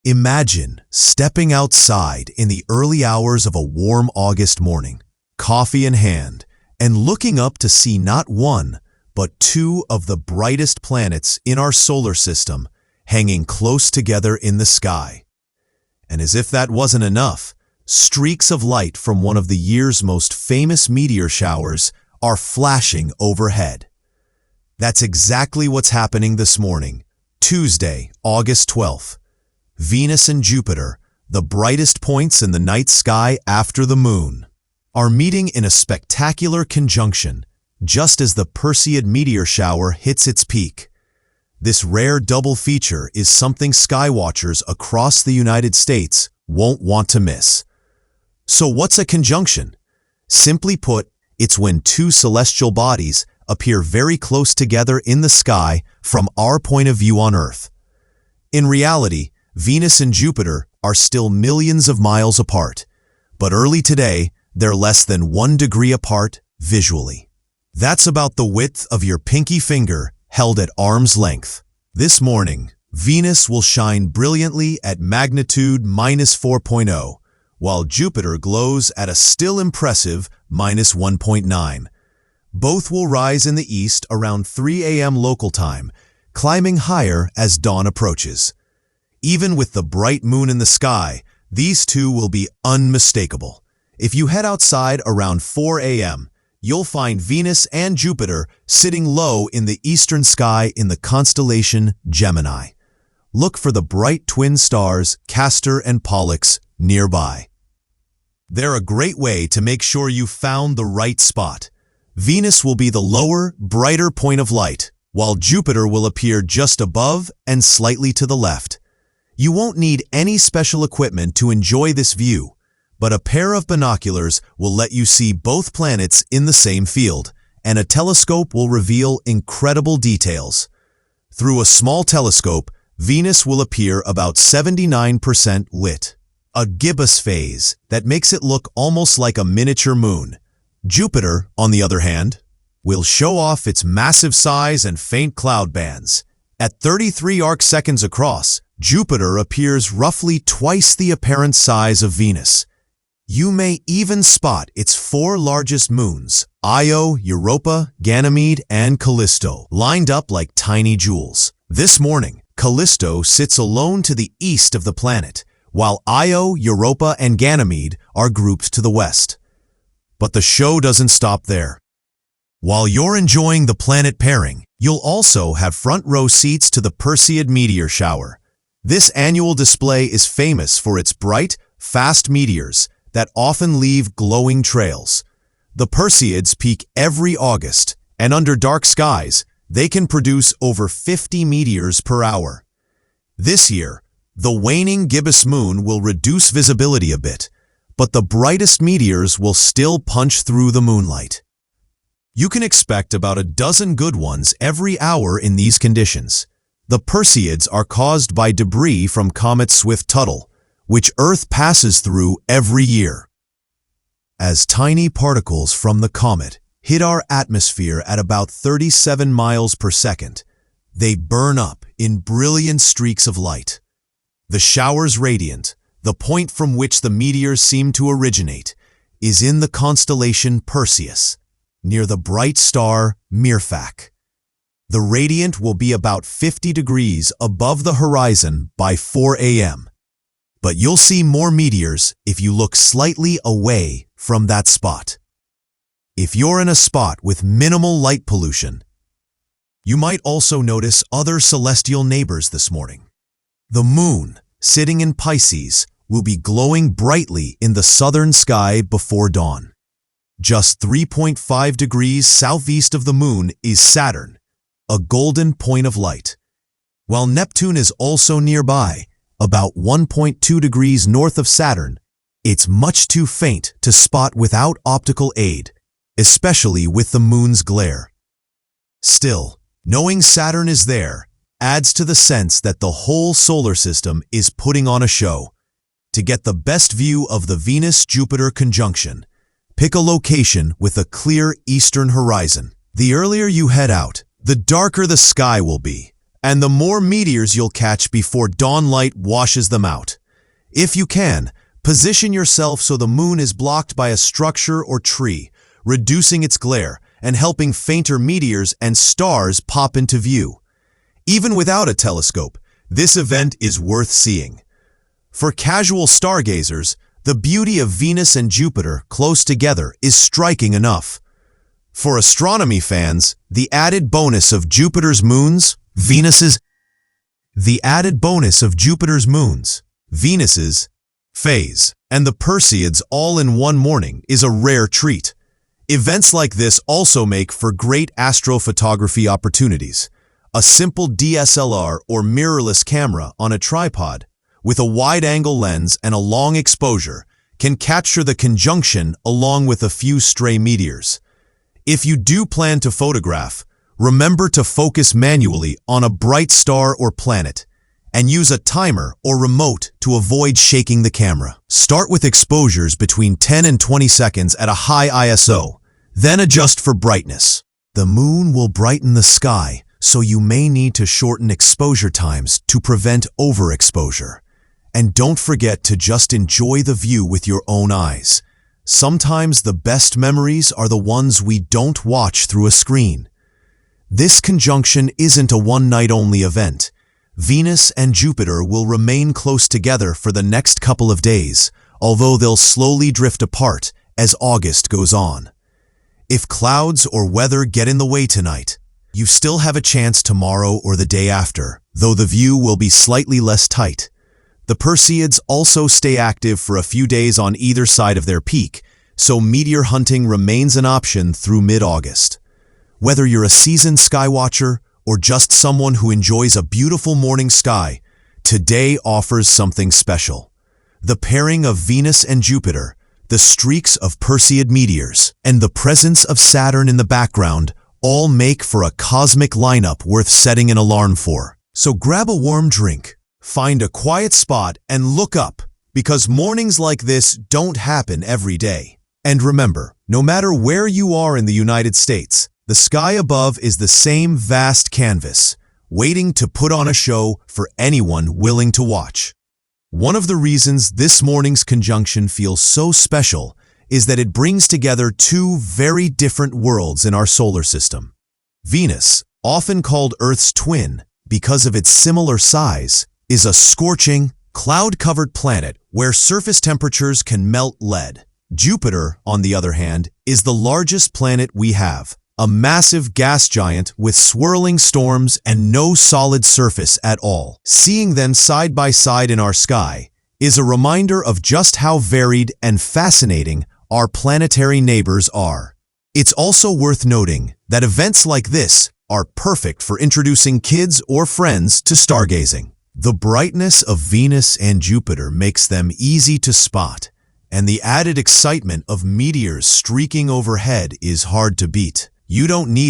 Imagine stepping outside in the early hours of a warm August morning, coffee in hand, and looking up to see not one, but two of the brightest planets in our solar system hanging close together in the sky. And as if that wasn't enough, streaks of light from one of the year's most famous meteor showers are flashing overhead. That's exactly what's happening this morning, Tuesday, August 12th. Venus and Jupiter, the brightest points in the night sky after the moon, are meeting in a spectacular conjunction just as the Perseid Meteor shower hits its peak. This rare double feature is something skywatchers across the United States won't want to miss. So what's a conjunction? Simply put, it's when two celestial bodies appear very close together in the sky from our point of view on Earth. In reality, Venus and Jupiter are still millions of miles apart, but early today, they're less than 1 degree apart visually. That's about the width of your pinky finger held at arm's length. This morning, Venus will shine brilliantly at magnitude -4.0, while Jupiter glows at a still impressive -1.9. Both will rise in the east around 3 a.m. local time, climbing higher as dawn approaches. Even with the bright moon in the sky, these two will be unmistakable. If you head outside around 4 a.m., you'll find Venus and Jupiter sitting low in the eastern sky in the constellation Gemini. Look for the bright twin stars Castor and Pollux nearby. They're a great way to make sure you found the right spot. Venus will be the lower, brighter point of light, while Jupiter will appear just above and slightly to the left. You won't need any special equipment to enjoy this view, but a pair of binoculars will let you see both planets in the same field, and a telescope will reveal incredible details. Through a small telescope, Venus will appear about 79% lit, a gibbous phase that makes it look almost like a miniature moon. Jupiter, on the other hand, will show off its massive size and faint cloud bands. At 33 arc-seconds across, Jupiter appears roughly twice the apparent size of Venus. You may even spot its 4 largest moons, Io, Europa, Ganymede, and Callisto, lined up like tiny jewels. This morning, Callisto sits alone to the east of the planet, while Io, Europa, and Ganymede are grouped to the west. But the show doesn't stop there. While you're enjoying the planet pairing, you'll also have front-row seats to the Perseid Meteor shower. This annual display is famous for its bright, fast meteors that often leave glowing trails. The Perseids peak every August, and under dark skies, they can produce over 50 meteors per hour. This year, the waning gibbous moon will reduce visibility a bit, but the brightest meteors will still punch through the moonlight. You can expect about a dozen good ones every hour in these conditions. The Perseids are caused by debris from Comet Swift-Tuttle, which Earth passes through every year. As tiny particles from the comet hit our atmosphere at about 37 miles per second, they burn up in brilliant streaks of light. The shower's radiant, the point from which the meteors seem to originate, is in the constellation Perseus, near the bright star Myrfak. The radiant will be about 50 degrees above the horizon by 4 a.m. But you'll see more meteors if you look slightly away from that spot. If you're in a spot with minimal light pollution, you might also notice other celestial neighbors this morning. The moon, sitting in Pisces, will be glowing brightly in the southern sky before dawn. Just 3.5 degrees southeast of the moon is Saturn, a golden point of light. While Neptune is also nearby, about 1.2 degrees north of Saturn, it's much too faint to spot without optical aid, especially with the moon's glare. Still, knowing Saturn is there adds to the sense that the whole solar system is putting on a show. To get the best view of the Venus-Jupiter conjunction, pick a location with a clear eastern horizon. The earlier you head out, the darker the sky will be, and the more meteors you'll catch before dawn light washes them out. If you can, position yourself so the moon is blocked by a structure or tree, reducing its glare and helping fainter meteors and stars pop into view. Even without a telescope, this event is worth seeing. For casual stargazers, the beauty of Venus and Jupiter close together is striking enough. For astronomy fans, the added bonus of Jupiter's moons, Venus's phase, and the Perseids all in one morning is a rare treat. Events like this also make for great astrophotography opportunities. A simple DSLR or mirrorless camera on a tripod with a wide-angle lens and a long exposure can capture the conjunction along with a few stray meteors. If you do plan to photograph, remember to focus manually on a bright star or planet and use a timer or remote to avoid shaking the camera. Start with exposures between 10 and 20 seconds at a high ISO, then adjust for brightness. The moon will brighten the sky, so you may need to shorten exposure times to prevent overexposure. And don't forget to just enjoy the view with your own eyes. Sometimes the best memories are the ones we don't watch through a screen. This conjunction isn't a one-night-only event. Venus and Jupiter will remain close together for the next couple of days, although they'll slowly drift apart as August goes on. If clouds or weather get in the way tonight, you still have a chance tomorrow or the day after, though the view will be slightly less tight. The Perseids also stay active for a few days on either side of their peak, so meteor hunting remains an option through mid-August. Whether you're a seasoned skywatcher or just someone who enjoys a beautiful morning sky, today offers something special. The pairing of Venus and Jupiter, the streaks of Perseid meteors, and the presence of Saturn in the background all make for a cosmic lineup worth setting an alarm for. So grab a warm drink, find a quiet spot, and look up, because mornings like this don't happen every day. And remember, no matter where you are in the United States, the sky above is the same vast canvas, waiting to put on a show for anyone willing to watch. One of the reasons this morning's conjunction feels so special is that it brings together two very different worlds in our solar system. Venus, often called Earth's twin because of its similar size, is a scorching, cloud-covered planet where surface temperatures can melt lead. Jupiter, on the other hand, is the largest planet we have, a massive gas giant with swirling storms and no solid surface at all. Seeing them side by side in our sky is a reminder of just how varied and fascinating our planetary neighbors are. It's also worth noting that events like this are perfect for introducing kids or friends to stargazing. The brightness of Venus and Jupiter makes them easy to spot, and the added excitement of meteors streaking overhead is hard to beat. You don't need